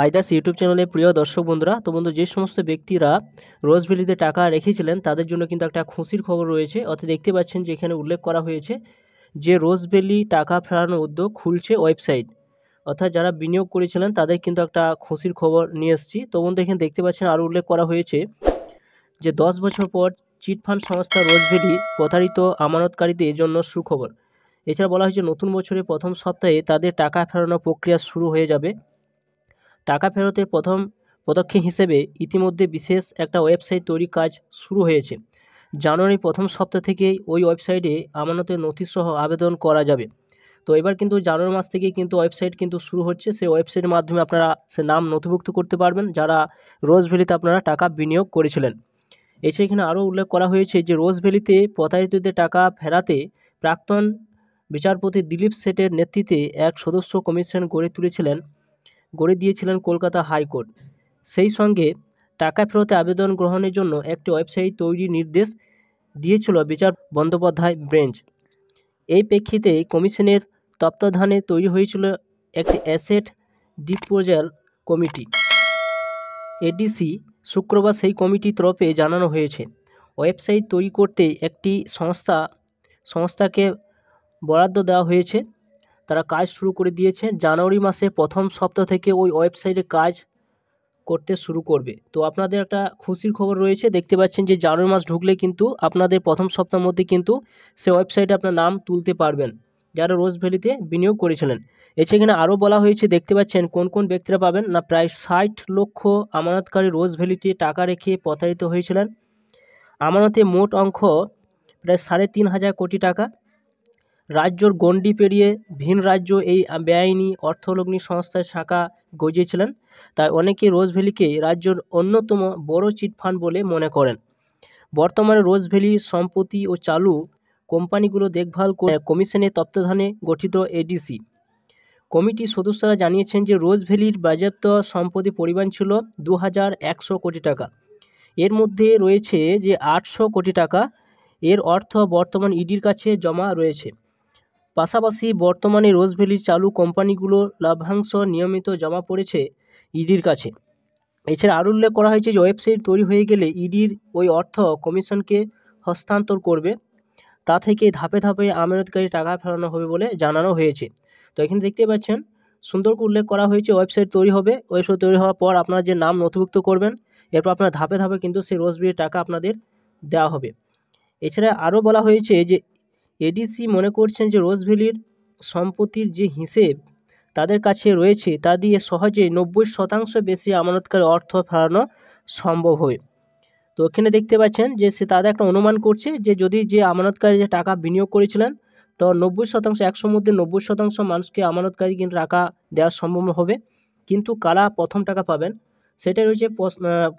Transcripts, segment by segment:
আইদাস YouTube চ্যানেলে প্রিয় দর্শক বন্ধুরা, তো বন্ধু যে সমস্ত ব্যক্তিরা রোজ ভ্যালিতে টাকা রেখেছিলেন তাদের জন্য কিন্তু একটা খুশির খবর রয়েছে। অর্থাৎ দেখতে পাচ্ছেন যে এখানে উল্লেখ করা হয়েছে যে রোজ ভ্যালি টাকা ফেরানোর উদ্যোগ খুলছে ওয়েবসাইট। অর্থাৎ যারা বিনিয়োগ করেছিলেন তাদের কিন্তু একটা খুশির খবর নিয়ে এসেছি। তো বন্ধু এখানে দেখতে পাচ্ছেন আরও উল্লেখ করা হয়েছে যে 10 বছর পর চিটফান্ড সংস্থা রোজ ভ্যালি প্রতারিত আমানতকারীদের জন্য সুখবর। এছাড়া বলা হয়েছে নতুন বছরের প্রথম সপ্তাহে তাদের টাকা ফেরানোর প্রক্রিয়া শুরু হয়ে যাবে। টাকা ফেরতের প্রথম পদক্ষেপ হিসেবে ইতিমধ্যে বিশেষ একটা ওয়েবসাইট তৈরির কাজ শুরু হয়েছে। জানুয়ারির প্রথম সপ্তাহ থেকেই ওই ওয়েবসাইটে আমানতের নথিসহ আবেদন করা যাবে। তো এবার কিন্তু জানুয়ারি মাস থেকে কিন্তু ওয়েবসাইট কিন্তু শুরু হচ্ছে। সেই ওয়েবসাইটের মাধ্যমে আপনারা সে নাম নথিভুক্ত করতে পারবেন যারা রোজ ভ্যালিতে আপনারা টাকা বিনিয়োগ করেছিলেন। এছাড়া এখানে আরও উল্লেখ করা হয়েছে যে রোজ ভ্যালিতে প্রতারিতদের টাকা ফেরাতে প্রাক্তন বিচারপতি দিলীপ শেঠের নেতৃত্বে এক সদস্য কমিশন গড়ে দিয়েছিলেন কলকাতা হাইকোর্ট। সেই সঙ্গে টাকা ফেরতে আবেদন গ্রহণের জন্য একটি ওয়েবসাইট তৈরির নির্দেশ দিয়েছিল বিচার বন্দ্যোপাধ্যায় বেঞ্চ। এই প্রেক্ষিতে কমিশনের তত্ত্বাবধানে তৈরি হয়েছিল একটি অ্যাসেট ডিসপোজাল কমিটি এডিসি। শুক্রবার সেই কমিটির তরফে জানানো হয়েছে ওয়েবসাইট তৈরি করতে একটি সংস্থাকে বরাদ্দ দেওয়া হয়েছে। তারা কাজ শুরু করে দিয়েছে। জানুয়ারি মাসে প্রথম সপ্তাহ থেকে ওই ওয়েবসাইটে কাজ করতে শুরু করবে। তো আপনাদের একটা খুশির খবর রয়েছে। দেখতে পাচ্ছেন যে জানুয়ারি মাস ঢুকলে কিন্তু আপনাদের প্রথম সপ্তাহের মধ্যে কিন্তু সে ওয়েবসাইটে আপনার নাম তুলতে পারবেন যারা রোজ ভ্যালিতে বিনিয়োগ করেছিলেন। এছাড়া এখানে আরও বলা হয়েছে, দেখতে পাচ্ছেন কোন কোন ব্যক্তিরা পাবেন না, প্রায় 60 লক্ষ আমানতকারী রোজ ভ্যালিতে টাকা রেখে প্রতারিত হয়েছিলেন। আমানতে মোট অঙ্ক প্রায় 3.5 কোটি টাকা। রাজ্যর গণ্ডি পেরিয়ে ভিন রাজ্য এই বেআইনি অর্থলগ্নি সংস্থার শাখা গজিয়েছিলেন। তাই অনেকে রোজ ভ্যালিকে রাজ্যের অন্যতম বড় চিটফান্ড বলে মনে করেন। বর্তমানে রোজ ভ্যালির সম্পত্তি ও চালু কোম্পানিগুলো দেখভাল করে কমিশনের তত্ত্বাবধানে গঠিত এডিসি। কমিটির সদস্যরা জানিয়েছেন যে রোজ ভ্যালির বাজেয়াপ্ত সম্পত্তি পরিমাণ ছিল 2100 কোটি টাকা। এর মধ্যে রয়েছে যে 800 কোটি টাকা এর অর্থ বর্তমান ইডির কাছে জমা রয়েছে। পাশাপাশি বর্তমানে রোজ ভ্যালির চালু কোম্পানিগুলোর লভ্যাংশ নিয়মিত জমা পড়েছে ইডির কাছে। এছাড়া আরও উল্লেখ করা হয়েছে যে ওয়েবসাইট তৈরি হয়ে গেলে ইডির ওই অর্থ কমিশনকে হস্তান্তর করবে। তা থেকে ধাপে ধাপে আমানতকারী টাকা ফেরানো হবে বলে জানানো হয়েছে। তো এখানে দেখতে পাচ্ছেন সুন্দর করে উল্লেখ করা হয়েছে ওয়েবসাইট তৈরি হবে। ওয়েবসাইট তৈরি হওয়ার পর আপনারা যে নাম নথিভুক্ত করবেন, এরপর আপনারা ধাপে ধাপে কিন্তু সেই রোজ ভ্যালির টাকা আপনাদের দেওয়া হবে। এছাড়া আরও বলা হয়েছে যে এডিসি মনে করছেন যে রোজ ভ্যালির সম্পত্তির যে হিসেব তাদের কাছে রয়েছে তা দিয়ে সহজে 90% বেশি আমানতকারী অর্থ ফেরানো সম্ভব হবে। তো এখানে দেখতে পাচ্ছেন যে সে তাদের একটা অনুমান করছে যে যদি যে আমানতকারী যে টাকা বিনিয়োগ করেছিলেন তো 90%, 100 মধ্যে 90% মানুষকে আমানতকারী কিন্তু টাকা দেওয়া সম্ভব হবে। কিন্তু কারা প্রথম টাকা পাবেন সেটাই রয়েছে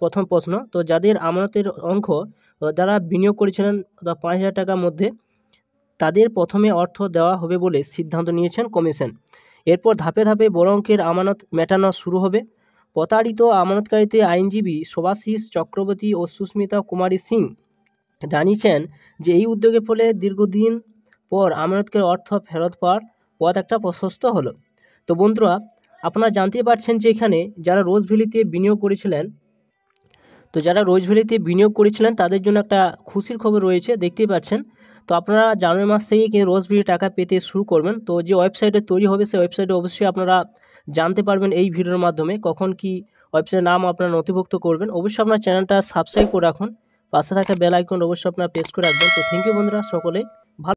প্রথম প্রশ্ন। তো যাদের আমানতের অঙ্ক যারা বিনিয়োগ করেছিলেন 5,000 টাকার মধ্যে তাদের প্রথমে অর্থ দেওয়া হবে বলে সিদ্ধান্ত নিয়েছেন কমিশন। এরপর ধাপে ধাপে বড় অঙ্কের আমানত মেটানো শুরু হবে। প্রতারিত আমানতকারীতে আইনজীবী শুভাশিস চক্রবর্তী ও সুস্মিতা কুমারী সিং জানিয়েছেন যে এই উদ্যোগের ফলে দীর্ঘদিন পর আমানতকারী অর্থ ফেরত পাওয়ার পথ একটা প্রশস্ত হলো। তো বন্ধুরা, আপনারা জানতে পারছেন যে এখানে যারা রোজ ভ্যালিতে বিনিয়োগ করেছিলেন তাদের জন্য একটা খুশির খবর রয়েছে। দেখতেই পাচ্ছেন। তো আপনারা জানুয়ারি মাস থেকে কিন্তু রোজ ভ্যালির টাকা পেতে শুরু করবেন। তো যে ওয়েবসাইটে তৈরি হবে সেই ওয়েবসাইটে অবশ্যই আপনারা জানতে পারবেন এই ভিডিওর মাধ্যমে কখন কি ওয়েবসাইটের নাম আপনারা নথিভুক্ত করবেন। অবশ্যই আপনার চ্যানেলটা সাবস্ক্রাইব করে রাখুন, পাশে থাকা বেল আইকন অবশ্যই আপনারা প্রেস করে রাখবেন। তো থ্যাংক ইউ বন্ধুরা সকলে।